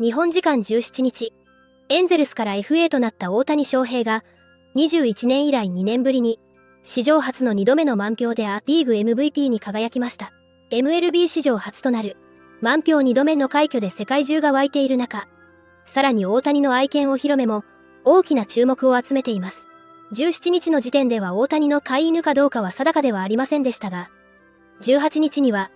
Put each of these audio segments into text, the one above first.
日本時間17日、エンゼルスから FA となった大谷翔平が、21年以来2年ぶりに、史上初の2度目の満票でリーグ MVP に輝きました。MLB 史上初となる、満票2度目の快挙で世界中が沸いている中、さらに大谷の愛犬お披露目も、大きな注目を集めています。17日の時点では大谷の飼い犬かどうかは定かではありませんでしたが、18日には、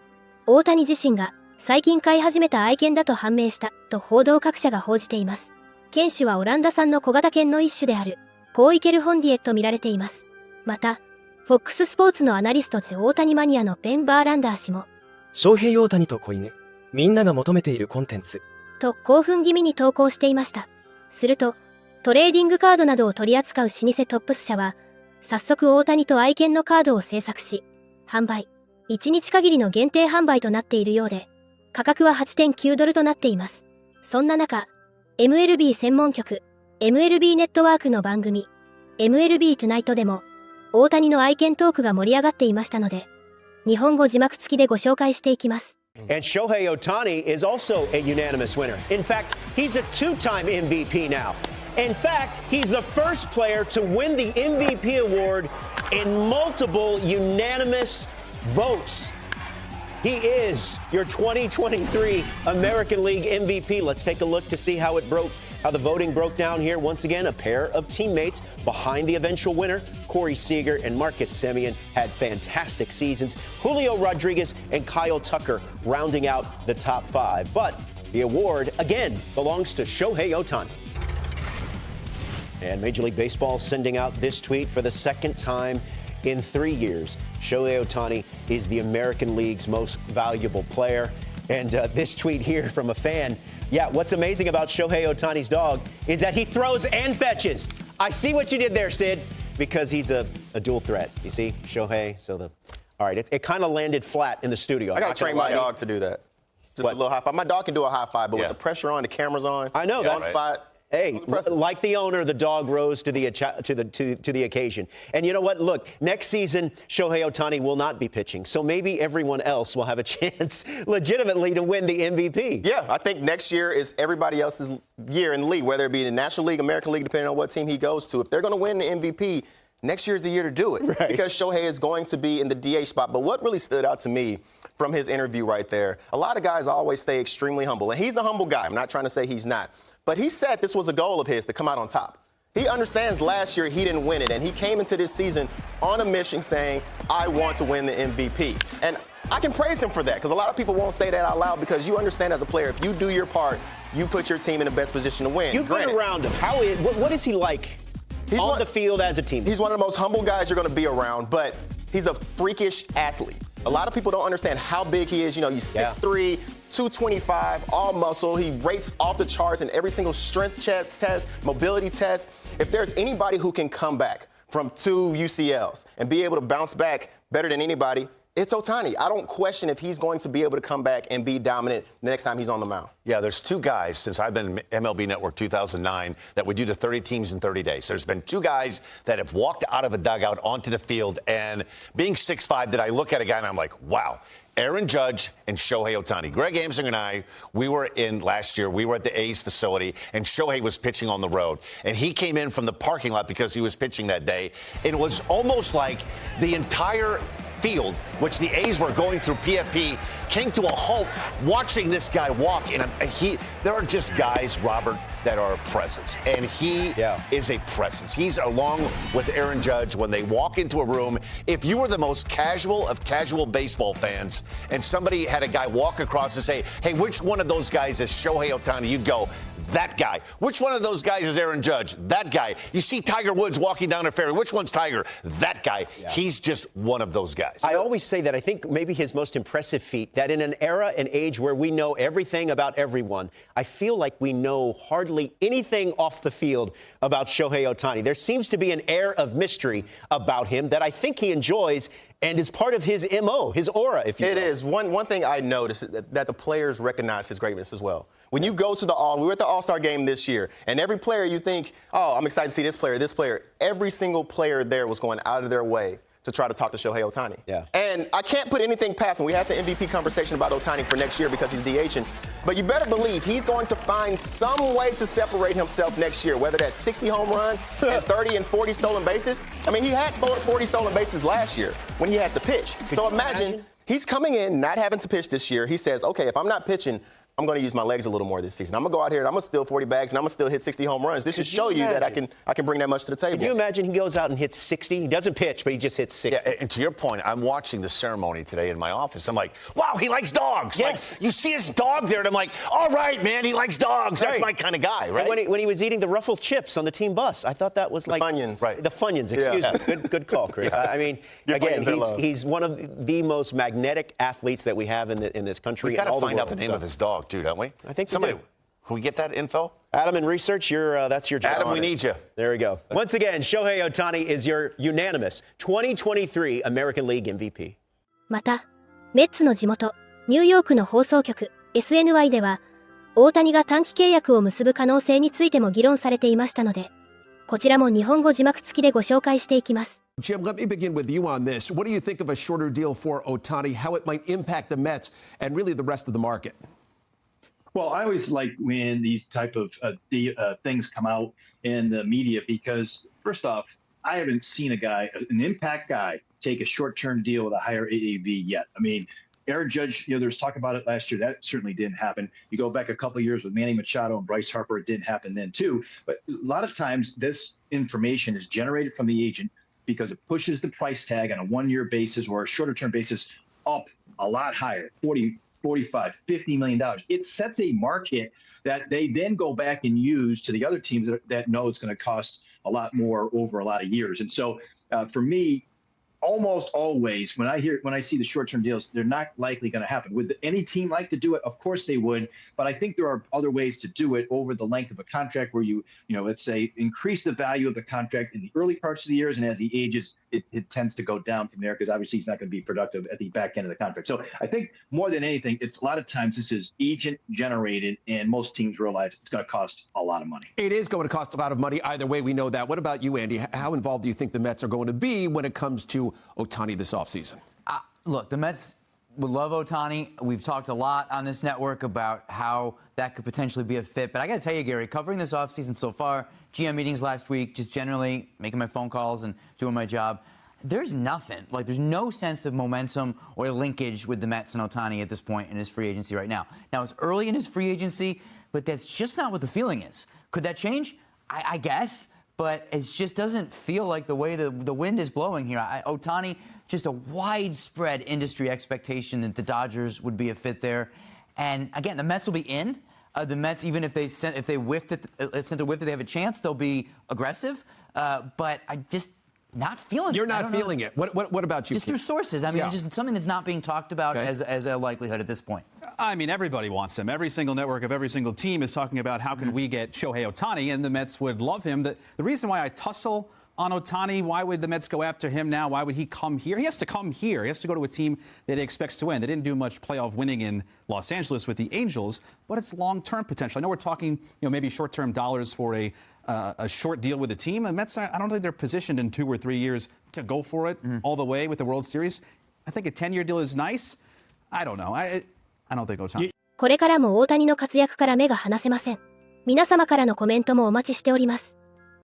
大谷自身が最近飼い始めた愛犬だと判明したと報道各社が報じています。犬種はオランダ産の小型犬の一種である、コーイケルホンディエと見られています。また、FOX スポーツのアナリストで大谷マニアのベン・バーランダー氏も、翔平大谷と子犬、みんなが求めているコンテンツ。と興奮気味に投稿していました。すると、トレーディングカードなどを取り扱う老舗トップス社は、早速大谷と愛犬のカードを制作し、販売。1日限りの限定販売となっているようで、価格は 8.9 ドルとなっています。そんな中、MLB 専門局、MLB ネットワークの番組、MLB トゥナイトでも、大谷の愛犬トークが盛り上がっていましたので、日本語字幕付きでご紹介していきます。And Shohei Ohtani is also a unanimous winner. In fact, he's a two-time MVP now. In fact, he's the first player to win the MVP award in multiple unanimous votes. He is your 2023 American League MVP. Let's take a look to see how the voting broke down here. Once again, a pair of teammates behind the eventual winner. Corey Seager and Marcus Semien had fantastic seasons. Julio Rodriguez and Kyle Tucker rounding out the top five. But the award, again, belongs to Shohei Ohtani. And Major League Baseball sending out this tweet for the second time in 3 years. Shohei Ohtani is the American League's most valuable player. And this tweet here from a fan. Yeah, what's amazing about Shohei Ohtani's dog is that he throws and fetches. I see what you did there, Sid, because he's a dual threat. You see, Shohei, all right, it kind of landed flat in the studio. I got to train my dog to do that. Just a little high five. My dog can do a high five, but with the pressure on, the cameras on. I know. One spot. Hey, like the owner, the dog rose to the occasion. And you know what? Look, next season, Shohei Ohtani will not be pitching. So maybe everyone else will have a chance legitimately to win the MVP. Yeah, I think next year is everybody else's year in the league, whether it be the National League, American League, depending on what team he goes to. If they're going to win the MVP, next year is the year to do it. Right. Because Shohei is going to be in the DH spot. But what really stood out to me from his interview right there, a lot of guys always stay extremely humble. And he's a humble guy. I'm not trying to say he's not. But he said this was a goal of his to come out on top. He understands last year he didn't win it, and he came into this season on a mission saying, I want to win the MVP. And I can praise him for that, because a lot of people won't say that out loud, because you understand as a player, if you do your part, you put your team in the best position to win. You've been around him. What is he like on the field as a teammate? He's one of the most humble guys you're going to be around, but he's a freakish athlete. A lot of people don't understand how big he is. You know, he's 6'3", 225, all muscle. He rates off the charts in every single strength test, mobility test. If there's anybody who can come back from 2 UCLs and be able to bounce back better than anybody, it's Ohtani. I don't question if he's going to be able to come back and be dominant the next time he's on the mound. Yeah, there's 2 guys since I've been in MLB Network 2009 that would do the 30 teams in 30 days. There's been 2 guys that have walked out of a dugout onto the field, and being 6'5", that I look at a guy and I'm like, wow. Aaron Judge and Shohei Ohtani. Greg Amsing and I, we were at the A's facility, and Shohei was pitching on the road. And he came in from the parking lot because he was pitching that day. And it was almost like the entire field, which the A's were going through PFP, came to a halt watching this guy walk. And there are just guys, Robert, that are a presence. And he is a presence. He's along with Aaron Judge when they walk into a room. If you were the most casual of casual baseball fans and somebody had a guy walk across and say, hey, which one of those guys is Shohei Ohtani? You'd go, that guy. Which one of those guys is Aaron Judge? That guy. You see Tiger Woods walking down a ferry. Which one's Tiger? That guy. Yeah. He's just one of those guys. I always say that I think maybe his most impressive feat, that in an era and age where we know everything about everyone, I feel like we know hardly anything off the field about Shohei Ohtani. There seems to be an air of mystery about him that I think he enjoys and is part of his MO, his aura, if you will. It is. One thing I noticed is that the players recognize his greatness as well. When you go to we were at the All-Star game this year, and every player you think, oh, I'm excited to see this player. Every single player there was going out of their way to try to talk to Shohei Ohtani. Yeah. And I can't put anything past him. We had the MVP conversation about Ohtani for next year because he's DHing. But you better believe he's going to find some way to separate himself next year, whether that's 60 home runs and 30 and 40 stolen bases. I mean, he had 40 stolen bases last year when he had to pitch. So imagine he's coming in, not having to pitch this year. He says, okay, if I'm not pitching, I'm going to use my legs a little more this season. I'm going to go out here and I'm going to steal 40 bags and I'm going to still hit 60 home runs. This should show you that I can bring that much to the table. Can you imagine he goes out and hits 60? He doesn't pitch, but he just hits 60. Yeah, and to your point, I'm watching the ceremony today in my office. I'm like, wow, he likes dogs. Yes. Like, you see his dog there, and I'm like, all right, man, he likes dogs. That's my kind of guy, right? And when he was eating the Ruffled chips on the team bus, I thought that was like... Funyuns. Right. The Funyuns, excuse me. Good call, Chris. I mean, again, he's one of the most magnetic athletes that we have in this country. We've got to find out world, the name of his dog, too, don't we? I think somebody. we do. Can we get that info? Adam, in research, that's your job. Adam, we need you. There we go. Once again, Shohei Ohtani is your unanimous 2023 American League MVP. また、メッツの地元、ニューヨークの放送局、SNY では、大谷が短期契約を結ぶ可能性についても議論されていましたので、こちらも日本語字幕付きでご紹介していきます。Jim, let me begin with you on this. What do you think of a shorter deal for Ohtani, how it might impact the Mets and really the rest of the market? Well, I always like when these type of things come out in the media because, first off, I haven't seen an impact guy, take a short-term deal with a higher AAV yet. I mean, Aaron Judge, there was talk about it last year. That certainly didn't happen. You go back a couple of years with Manny Machado and Bryce Harper, it didn't happen then too. But a lot of times this information is generated from the agent because it pushes the price tag on a one-year basis or a shorter-term basis up a lot higher, 40, 45, $50 million. It sets a market that they then go back and use to the other teams that know it's going to cost a lot more over a lot of years. And so for me, almost always when I see the short-term deals, they're not likely going to happen. Would any team like to do it? Of course they would, but I think there are other ways to do it over the length of a contract where you let's say increase the value of the contract in the early parts of the years, and as he ages, it tends to go down from there because obviously he's not going to be productive at the back end of the contract. So I think more than anything, it's a lot of times this is agent generated, and most teams realize it's going to cost a lot of money. It is going to cost a lot of money. Either way, we know that. What about you, Andy? How involved do you think the Mets are going to be when it comes to Ohtani this offseason? Look, the Mets would love Ohtani. We've talked a lot on this network about how that could potentially be a fit. But I got to tell you, Gary, covering this offseason so far, GM meetings last week, just generally making my phone calls and doing my job, there's nothing. Like, there's no sense of momentum or linkage with the Mets and Ohtani at this point in his free agency right now. Now, it's early in his free agency, but that's just not what the feeling is. Could that change? I guess. But it just doesn't feel like the way the wind is blowing here. Ohtani, just a widespread industry expectation that the Dodgers would be a fit there. And again, the Mets will be in. The Mets, even if they sent a whiff that they have a chance, they'll be aggressive. But I just not feeling it. You're not feeling it. What about you? Just through sources. I mean, it's just something that's not being talked about as a likelihood at this point. I mean, everybody wants him. Every single network of every single team is talking about how can we get Shohei Ohtani, and the Mets would love him. The reason why I tussle on Ohtani, why would the Mets go after him now? Why would he come here? He has to come here. He has to go to a team that he expects to win. They didn't do much playoff winning in Los Angeles with the Angels, but it's long-term potential. I know we're talking, maybe short-term dollars for a short deal with the team. The Mets, I don't think they're positioned in 2 or 3 years to go for it all the way with the World Series. I think a 10-year deal is nice. I don't know. I don't think Ohtani. これからも大谷の活躍から目が離せません。皆様からのコメントもお待ちしております。